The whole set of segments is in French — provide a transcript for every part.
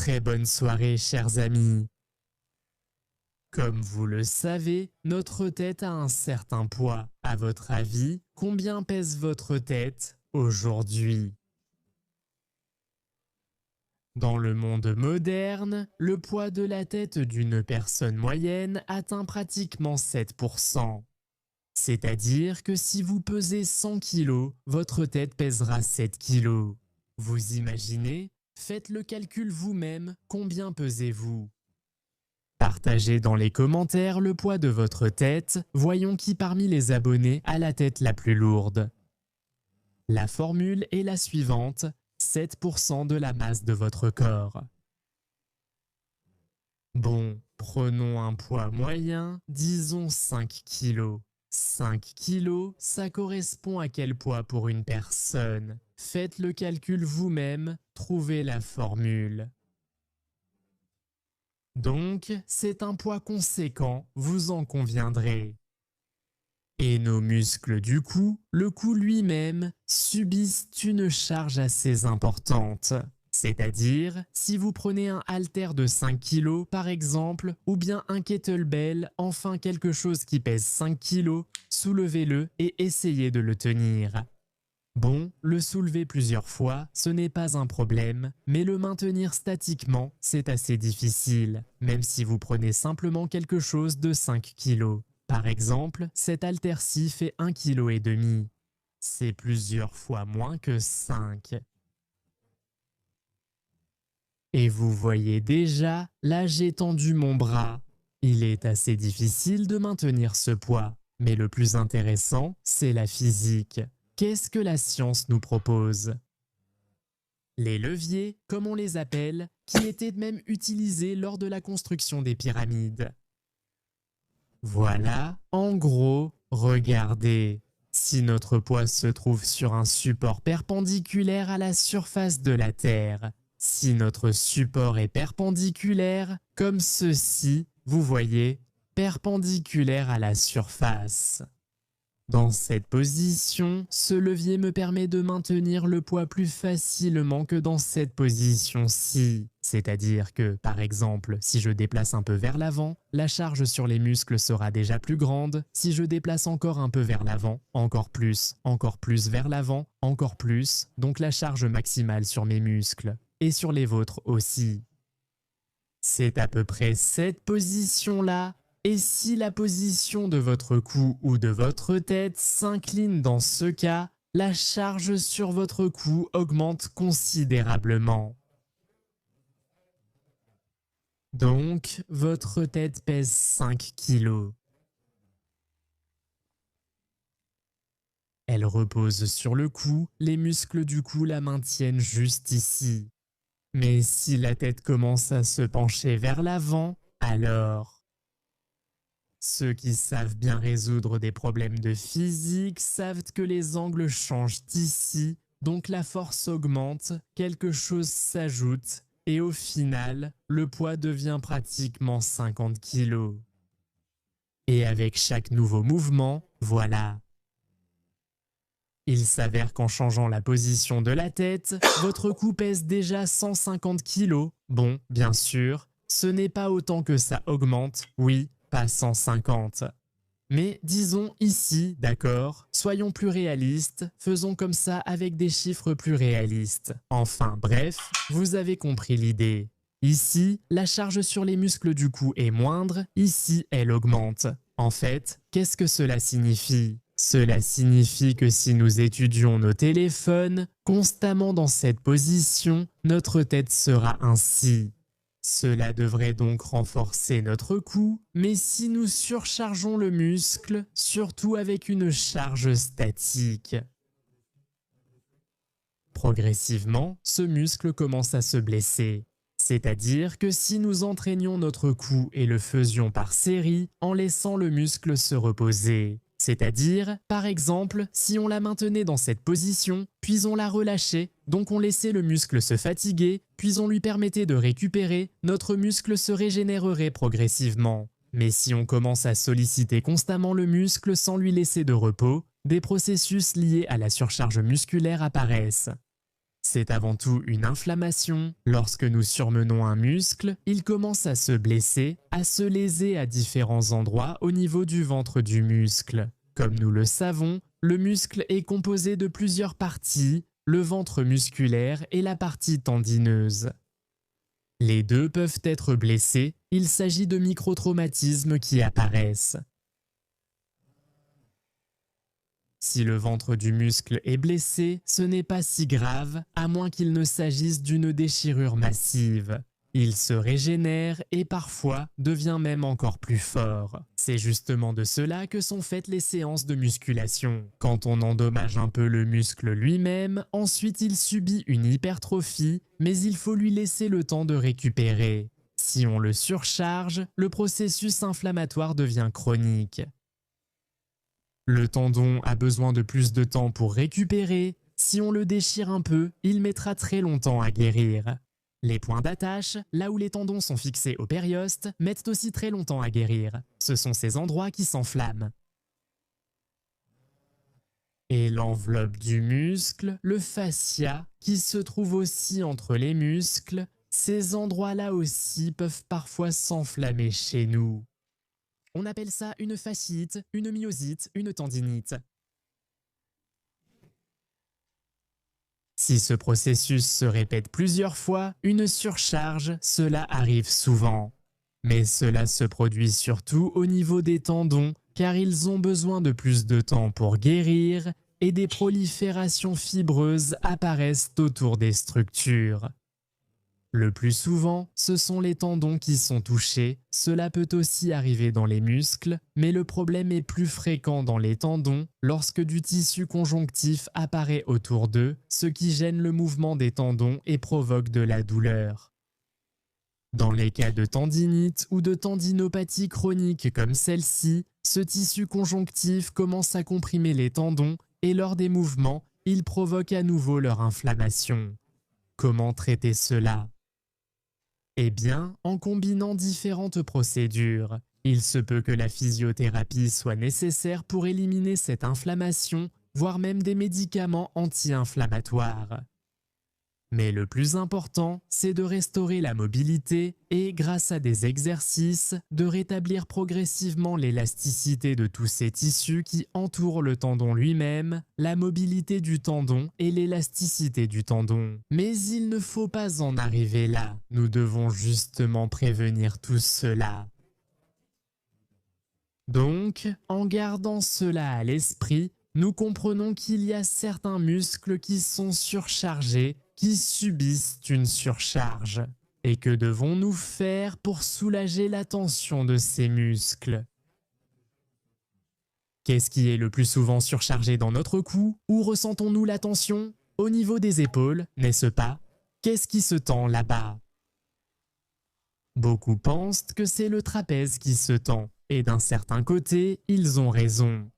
très bonne soirée, chers amis. Comme vous le savez, notre tête a un certain poids. À votre avis, combien pèse votre tête aujourd'hui? Dans le monde moderne, le poids de la tête d'une personne moyenne atteint pratiquement 7%. C'est-à-dire que si vous pesez 100 kg, votre tête pèsera 7 kg. Vous imaginez? Faites le calcul vous-même, combien pesez-vous? Partagez dans les commentaires le poids de votre tête, voyons qui parmi les abonnés a la tête la plus lourde. La formule est la suivante, 7% de la masse de votre corps. Bon, prenons un poids moyen, disons 5 kg. 5 kg, ça correspond à quel poids pour une personne? Faites le calcul vous-même, trouvez la formule. Donc, c'est un poids conséquent, vous en conviendrez. Et nos muscles du cou, le cou lui-même, subissent une charge assez importante. C'est-à-dire, si vous prenez un haltère de 5 kg par exemple, ou bien un kettlebell, enfin quelque chose qui pèse 5 kg, soulevez-le et essayez de le tenir. Bon, le soulever plusieurs fois, ce n'est pas un problème, mais le maintenir statiquement, c'est assez difficile, même si vous prenez simplement quelque chose de 5 kg. Par exemple, cet haltère-ci fait 1,5 kg. C'est plusieurs fois moins que 5. Et vous voyez déjà, là j'ai tendu mon bras. Il est assez difficile de maintenir ce poids, mais le plus intéressant, c'est la physique. Qu'est-ce que la science nous propose? Les leviers, comme on les appelle, qui étaient même utilisés lors de la construction des pyramides. Voilà, en gros, regardez. Si notre poids se trouve sur un support perpendiculaire à la surface de la Terre, si notre support est perpendiculaire, comme ceci, vous voyez, perpendiculaire à la surface. Dans cette position, ce levier me permet de maintenir le poids plus facilement que dans cette position-ci. C'est-à-dire que, par exemple, si je déplace un peu vers l'avant, la charge sur les muscles sera déjà plus grande. Si je déplace encore un peu vers l'avant, encore plus vers l'avant, encore plus, donc la charge maximale sur mes muscles. Et sur les vôtres aussi. C'est à peu près cette position-là. Et si la position de votre cou ou de votre tête s'incline dans ce cas, la charge sur votre cou augmente considérablement. Donc, votre tête pèse 5 kg. Elle repose sur le cou, les muscles du cou la maintiennent juste ici. Mais si la tête commence à se pencher vers l'avant, alors... Ceux qui savent bien résoudre des problèmes de physique savent que les angles changent ici, donc la force augmente, quelque chose s'ajoute, et au final, le poids devient pratiquement 50 kg. Et avec chaque nouveau mouvement, voilà. Il s'avère qu'en changeant la position de la tête, votre cou pèse déjà 150 kg. Bon, bien sûr, ce n'est pas autant que ça augmente, oui, pas 150. Mais disons ici, d'accord, soyons plus réalistes, faisons comme ça avec des chiffres plus réalistes. Enfin bref, vous avez compris l'idée. Ici, la charge sur les muscles du cou est moindre, ici elle augmente. En fait, qu'est-ce que cela signifie? Cela signifie que si nous étudions nos téléphones, constamment dans cette position, notre tête sera ainsi. Cela devrait donc renforcer notre cou, mais si nous surchargeons le muscle, surtout avec une charge statique, progressivement, ce muscle commence à se blesser. C'est-à-dire que si nous entraînions notre cou et le faisions par série en laissant le muscle se reposer, c'est-à-dire, par exemple, si on la maintenait dans cette position, puis on la relâchait, donc on laissait le muscle se fatiguer, puis on lui permettait de récupérer, notre muscle se régénérerait progressivement. Mais si on commence à solliciter constamment le muscle sans lui laisser de repos, des processus liés à la surcharge musculaire apparaissent. C'est avant tout une inflammation. Lorsque nous surmenons un muscle, il commence à se blesser, à se léser à différents endroits au niveau du ventre du muscle. Comme nous le savons, le muscle est composé de plusieurs parties, le ventre musculaire et la partie tendineuse. Les deux peuvent être blessés, il s'agit de microtraumatismes qui apparaissent. Si le ventre du muscle est blessé, ce n'est pas si grave, à moins qu'il ne s'agisse d'une déchirure massive. Il se régénère et parfois devient même encore plus fort. C'est justement de cela que sont faites les séances de musculation. Quand on endommage un peu le muscle lui-même, ensuite il subit une hypertrophie, mais il faut lui laisser le temps de récupérer. Si on le surcharge, le processus inflammatoire devient chronique. Le tendon a besoin de plus de temps pour récupérer. Si on le déchire un peu, il mettra très longtemps à guérir. Les points d'attache, là où les tendons sont fixés au périoste, mettent aussi très longtemps à guérir. Ce sont ces endroits qui s'enflamment. Et l'enveloppe du muscle, le fascia, qui se trouve aussi entre les muscles, ces endroits-là aussi peuvent parfois s'enflammer chez nous. On appelle ça une fasciite, une myosite, une tendinite. Si ce processus se répète plusieurs fois, une surcharge, cela arrive souvent. Mais cela se produit surtout au niveau des tendons, car ils ont besoin de plus de temps pour guérir et des proliférations fibreuses apparaissent autour des structures. Le plus souvent, ce sont les tendons qui sont touchés, cela peut aussi arriver dans les muscles, mais le problème est plus fréquent dans les tendons lorsque du tissu conjonctif apparaît autour d'eux, ce qui gêne le mouvement des tendons et provoque de la douleur. Dans les cas de tendinite ou de tendinopathie chronique comme celle-ci, ce tissu conjonctif commence à comprimer les tendons et lors des mouvements, il provoque à nouveau leur inflammation. Comment traiter cela ? Eh bien, en combinant différentes procédures. Il se peut que la physiothérapie soit nécessaire pour éliminer cette inflammation, voire même des médicaments anti-inflammatoires. Mais le plus important, c'est de restaurer la mobilité et, grâce à des exercices, de rétablir progressivement l'élasticité de tous ces tissus qui entourent le tendon lui-même, la mobilité du tendon et l'élasticité du tendon. Mais il ne faut pas en arriver là, nous devons justement prévenir tout cela. Donc, en gardant cela à l'esprit, nous comprenons qu'il y a certains muscles qui sont surchargés, qui subissent une surcharge. Et que devons-nous faire pour soulager la tension de ces muscles? Qu'est-ce qui est le plus souvent surchargé dans notre cou? Où ressentons-nous la tension? Au niveau des épaules, n'est-ce pas? Qu'est-ce qui se tend là-bas? Beaucoup pensent que c'est le trapèze qui se tend, et d'un certain côté, ils ont raison.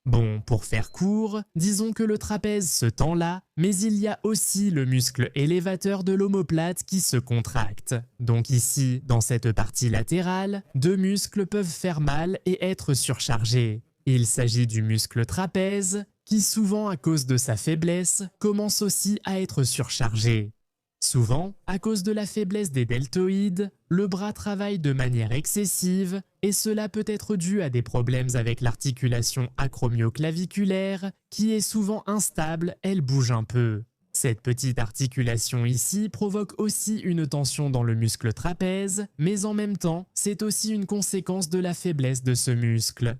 Bon, pour faire court, disons que le trapèze se tend là, mais il y a aussi le muscle élévateur de l'omoplate qui se contracte. Donc ici, dans cette partie latérale, deux muscles peuvent faire mal et être surchargés. Il s'agit du muscle trapèze, qui souvent à cause de sa faiblesse, commence aussi à être surchargé. Souvent, à cause de la faiblesse des deltoïdes, le bras travaille de manière excessive et cela peut être dû à des problèmes avec l'articulation acromioclaviculaire qui est souvent instable, elle bouge un peu. Cette petite articulation ici provoque aussi une tension dans le muscle trapèze, mais en même temps, c'est aussi une conséquence de la faiblesse de ce muscle.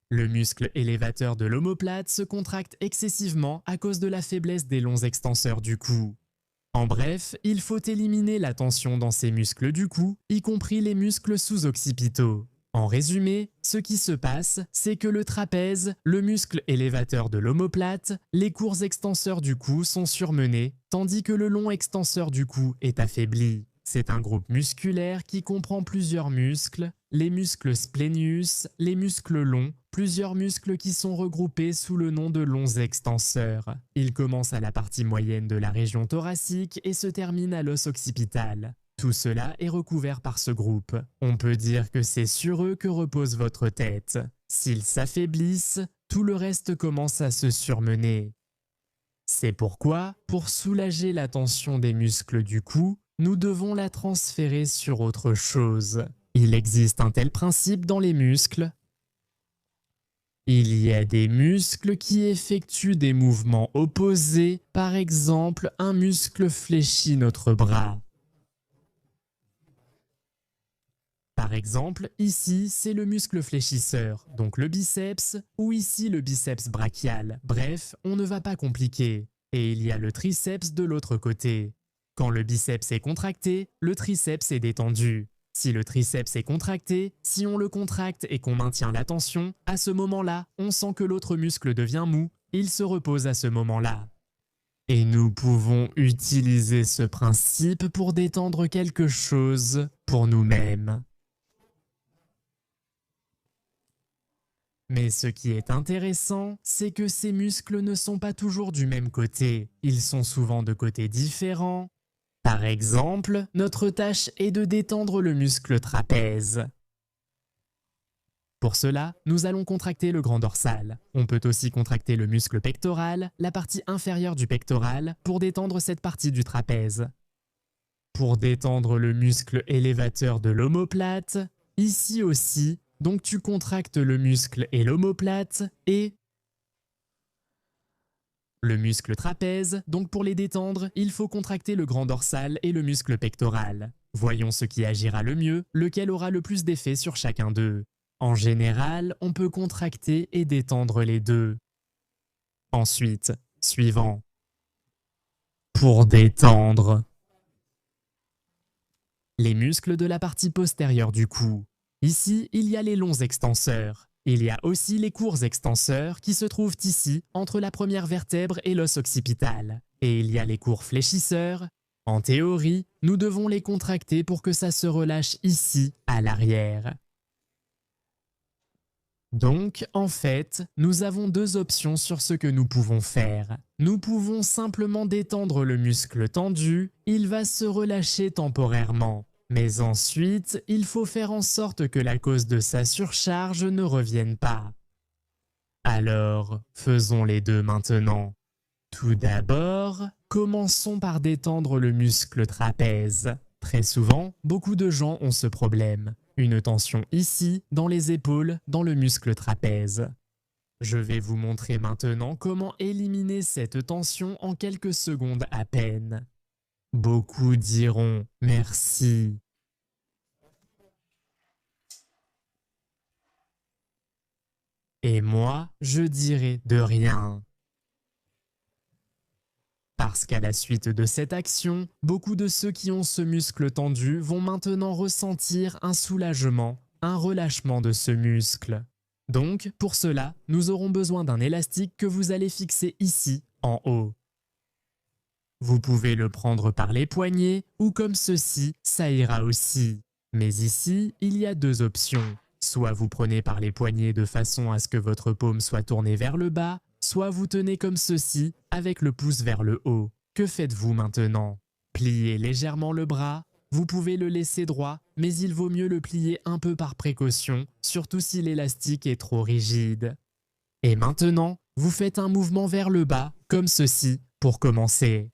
Le muscle élévateur de l'omoplate se contracte excessivement à cause de la faiblesse des longs extenseurs du cou. En bref, il faut éliminer la tension dans ces muscles du cou, y compris les muscles sous-occipitaux. En résumé, ce qui se passe, c'est que le trapèze, le muscle élévateur de l'omoplate, les courts extenseurs du cou sont surmenés, tandis que le long extenseur du cou est affaibli. C'est un groupe musculaire qui comprend plusieurs muscles, les muscles spléneus, les muscles longs, plusieurs muscles qui sont regroupés sous le nom de longs extenseurs. Ils commencent à la partie moyenne de la région thoracique et se terminent à l'os occipital. Tout cela est recouvert par ce groupe. On peut dire que c'est sur eux que repose votre tête. S'ils s'affaiblissent, tout le reste commence à se surmener. C'est pourquoi, pour soulager la tension des muscles du cou, nous devons la transférer sur autre chose. Il existe un tel principe dans les muscles. Il y a des muscles qui effectuent des mouvements opposés, par exemple un muscle fléchit notre bras. Par exemple, ici, c'est le muscle fléchisseur, donc le biceps, ou ici le biceps brachial. Bref, on ne va pas compliquer. Et il y a le triceps de l'autre côté. Quand le biceps est contracté, le triceps est détendu. Si le triceps est contracté, si on le contracte et qu'on maintient la tension, à ce moment-là, on sent que l'autre muscle devient mou, il se repose à ce moment-là. Et nous pouvons utiliser ce principe pour détendre quelque chose pour nous-mêmes. Mais ce qui est intéressant, c'est que ces muscles ne sont pas toujours du même côté. Ils sont souvent de côtés différents. Par exemple, notre tâche est de détendre le muscle trapèze. Pour cela, nous allons contracter le grand dorsal. On peut aussi contracter le muscle pectoral, la partie inférieure du pectoral, pour détendre cette partie du trapèze. Pour détendre le muscle élévateur de l'omoplate, ici aussi, donc tu contractes le muscle et l'omoplate et le muscle trapèze. Donc pour les détendre, il faut contracter le grand dorsal et le muscle pectoral. Voyons ce qui agira le mieux, lequel aura le plus d'effet sur chacun d'eux. En général, on peut contracter et détendre les deux. Ensuite, suivant. Pour détendre les muscles de la partie postérieure du cou. Ici, il y a les longs extenseurs. Il y a aussi les courts extenseurs qui se trouvent ici, entre la première vertèbre et l'os occipital. Et il y a les courts fléchisseurs. En théorie, nous devons les contracter pour que ça se relâche ici, à l'arrière. Donc, en fait, nous avons deux options sur ce que nous pouvons faire. Nous pouvons simplement détendre le muscle tendu, il va se relâcher temporairement. Mais ensuite, il faut faire en sorte que la cause de sa surcharge ne revienne pas. Alors, faisons les deux maintenant. Tout d'abord, commençons par détendre le muscle trapèze. Très souvent, beaucoup de gens ont ce problème. Une tension ici, dans les épaules, dans le muscle trapèze. Je vais vous montrer maintenant comment éliminer cette tension en quelques secondes à peine. Beaucoup diront « merci ». Et moi, je dirai de rien. Parce qu'à la suite de cette action, beaucoup de ceux qui ont ce muscle tendu vont maintenant ressentir un soulagement, un relâchement de ce muscle. Donc, pour cela, nous aurons besoin d'un élastique que vous allez fixer ici, en haut. Vous pouvez le prendre par les poignets ou comme ceci, ça ira aussi. Mais ici, il y a deux options. Soit vous prenez par les poignets de façon à ce que votre paume soit tournée vers le bas, soit vous tenez comme ceci, avec le pouce vers le haut. Que faites-vous maintenant? Pliez légèrement le bras. Vous pouvez le laisser droit, mais il vaut mieux le plier un peu par précaution, surtout si l'élastique est trop rigide. Et maintenant, vous faites un mouvement vers le bas, comme ceci, pour commencer.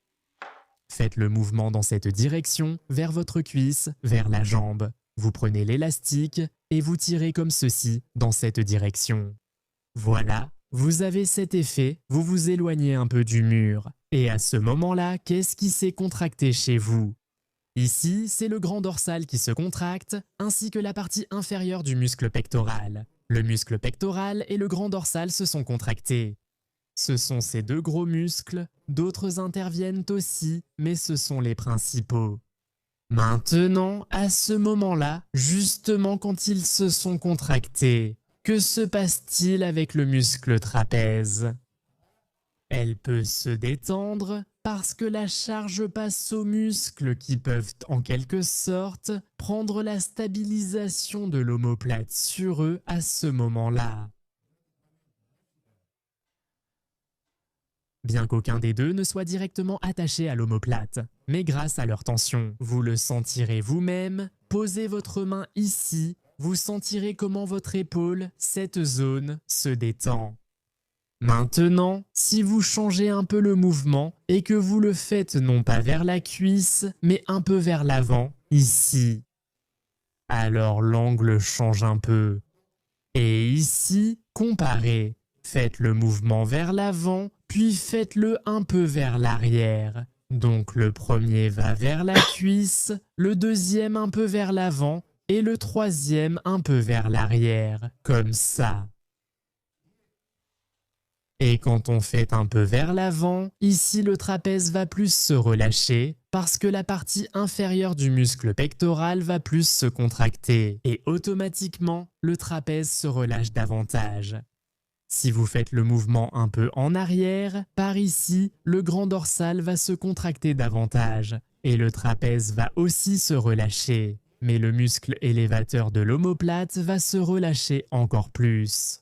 Faites le mouvement dans cette direction, vers votre cuisse, vers la jambe. Vous prenez l'élastique et vous tirez comme ceci, dans cette direction. Voilà, vous avez cet effet, vous vous éloignez un peu du mur. Et à ce moment-là, qu'est-ce qui s'est contracté chez vous? Ici, c'est le grand dorsal qui se contracte, ainsi que la partie inférieure du muscle pectoral. Le muscle pectoral et le grand dorsal se sont contractés. Ce sont ces deux gros muscles, d'autres interviennent aussi, mais ce sont les principaux. Maintenant, à ce moment-là, justement quand ils se sont contractés, que se passe-t-il avec le muscle trapèze? Elle peut se détendre parce que la charge passe aux muscles qui peuvent en quelque sorte prendre la stabilisation de l'omoplate sur eux à ce moment-là. Bien qu'aucun des deux ne soit directement attaché à l'omoplate, mais grâce à leur tension, vous le sentirez vous-même, posez votre main ici, vous sentirez comment votre épaule, cette zone, se détend. Maintenant, si vous changez un peu le mouvement et que vous le faites non pas vers la cuisse, mais un peu vers l'avant, ici, alors l'angle change un peu. Et ici, comparez. Faites le mouvement vers l'avant, puis faites-le un peu vers l'arrière. Donc le premier va vers la cuisse, le deuxième un peu vers l'avant et le troisième un peu vers l'arrière, comme ça. Et quand on fait un peu vers l'avant, ici le trapèze va plus se relâcher parce que la partie inférieure du muscle pectoral va plus se contracter et automatiquement le trapèze se relâche davantage. Si vous faites le mouvement un peu en arrière, par ici, le grand dorsal va se contracter davantage et le trapèze va aussi se relâcher, mais le muscle élévateur de l'omoplate va se relâcher encore plus.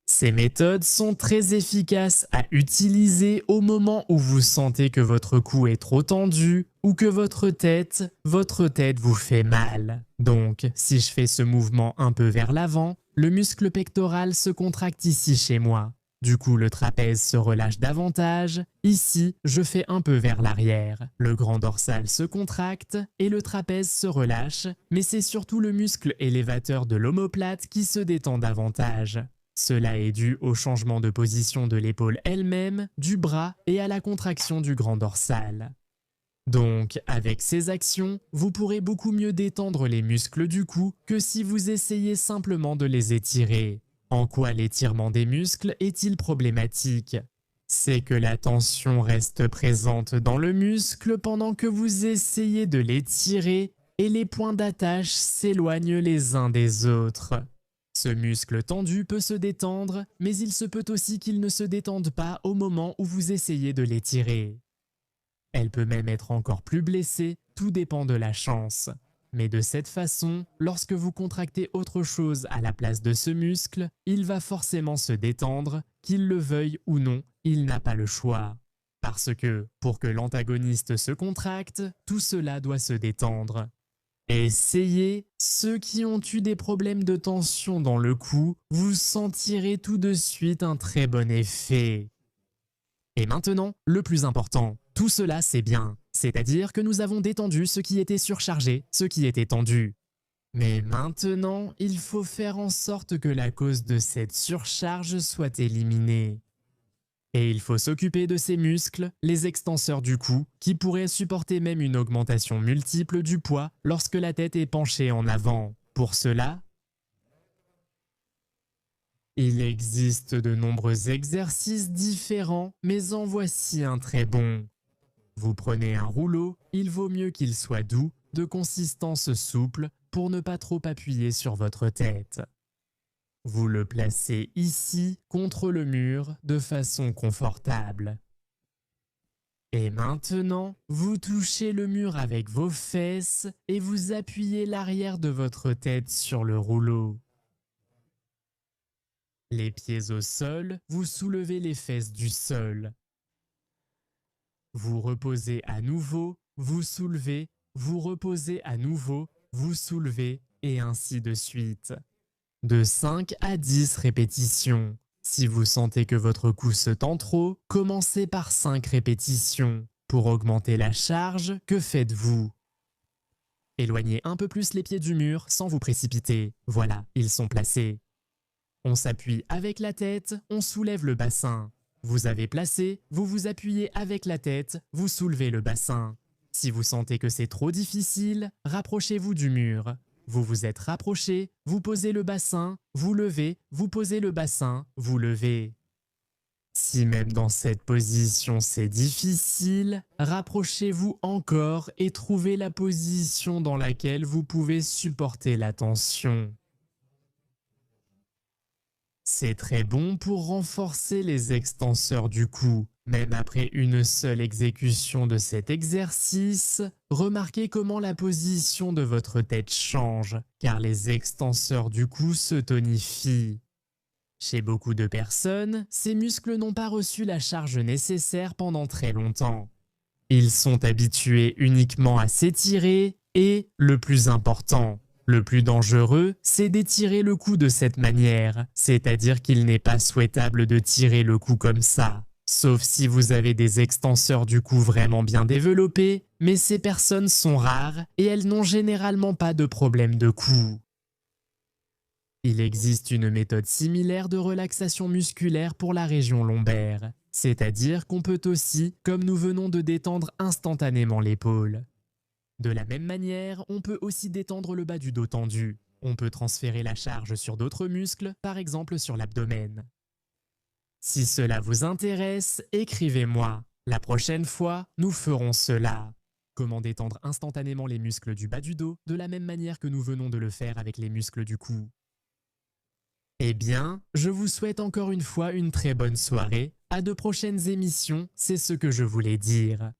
Ces méthodes sont très efficaces à utiliser au moment où vous sentez que votre cou est trop tendu ou que votre tête vous fait mal. Donc, si je fais ce mouvement un peu vers l'avant, le muscle pectoral se contracte ici chez moi. Du coup, le trapèze se relâche davantage. Ici, je fais un peu vers l'arrière. Le grand dorsal se contracte et le trapèze se relâche, mais c'est surtout le muscle élévateur de l'omoplate qui se détend davantage. Cela est dû au changement de position de l'épaule elle-même, du bras et à la contraction du grand dorsal. Donc, avec ces actions, vous pourrez beaucoup mieux détendre les muscles du cou que si vous essayez simplement de les étirer. En quoi l'étirement des muscles est-il problématique? C'est que la tension reste présente dans le muscle pendant que vous essayez de l'étirer et les points d'attache s'éloignent les uns des autres. Ce muscle tendu peut se détendre, mais il se peut aussi qu'il ne se détende pas au moment où vous essayez de l'étirer. Elle peut même être encore plus blessée, tout dépend de la chance. Mais de cette façon, lorsque vous contractez autre chose à la place de ce muscle, il va forcément se détendre, qu'il le veuille ou non, il n'a pas le choix. Parce que, pour que l'antagoniste se contracte, tout cela doit se détendre. Essayez, ceux qui ont eu des problèmes de tension dans le cou, vous sentirez tout de suite un très bon effet. Et maintenant, le plus important, tout cela c'est bien, c'est-à-dire que nous avons détendu ce qui était surchargé, ce qui était tendu. Mais maintenant, il faut faire en sorte que la cause de cette surcharge soit éliminée. Et il faut s'occuper de ces muscles, les extenseurs du cou, qui pourraient supporter même une augmentation multiple du poids lorsque la tête est penchée en avant. Pour cela, il existe de nombreux exercices différents, mais en voici un très bon. Vous prenez un rouleau, il vaut mieux qu'il soit doux, de consistance souple, pour ne pas trop appuyer sur votre tête. Vous le placez ici, contre le mur, de façon confortable. Et maintenant, vous touchez le mur avec vos fesses et vous appuyez l'arrière de votre tête sur le rouleau. Les pieds au sol, vous soulevez les fesses du sol. Vous reposez à nouveau, vous soulevez, vous reposez à nouveau, vous soulevez, et ainsi de suite. De 5 à 10 répétitions. Si vous sentez que votre cou se tend trop, commencez par 5 répétitions. Pour augmenter la charge, que faites-vous? Éloignez un peu plus les pieds du mur sans vous précipiter. Voilà, ils sont placés. On s'appuie avec la tête, on soulève le bassin. Vous avez placé, vous vous appuyez avec la tête, vous soulevez le bassin. Si vous sentez que c'est trop difficile, rapprochez-vous du mur. Vous vous êtes rapproché, vous posez le bassin, vous levez, vous posez le bassin, vous levez. Si même dans cette position c'est difficile, rapprochez-vous encore et trouvez la position dans laquelle vous pouvez supporter la tension. C'est très bon pour renforcer les extenseurs du cou. Même après une seule exécution de cet exercice, remarquez comment la position de votre tête change, car les extenseurs du cou se tonifient. Chez beaucoup de personnes, ces muscles n'ont pas reçu la charge nécessaire pendant très longtemps. Ils sont habitués uniquement à s'étirer et, le plus important, Le plus dangereux, c'est d'étirer le cou de cette manière, c'est-à-dire qu'il n'est pas souhaitable de tirer le cou comme ça. Sauf si vous avez des extenseurs du cou vraiment bien développés, mais ces personnes sont rares et elles n'ont généralement pas de problème de cou. Il existe une méthode similaire de relaxation musculaire pour la région lombaire, c'est-à-dire qu'on peut aussi, comme nous venons de détendre instantanément l'épaule. De la même manière, on peut aussi détendre le bas du dos tendu. On peut transférer la charge sur d'autres muscles, par exemple sur l'abdomen. Si cela vous intéresse, écrivez-moi. La prochaine fois, nous ferons cela. Comment détendre instantanément les muscles du bas du dos, de la même manière que nous venons de le faire avec les muscles du cou. Eh bien, je vous souhaite encore une fois une très bonne soirée. À de prochaines émissions, c'est ce que je voulais dire.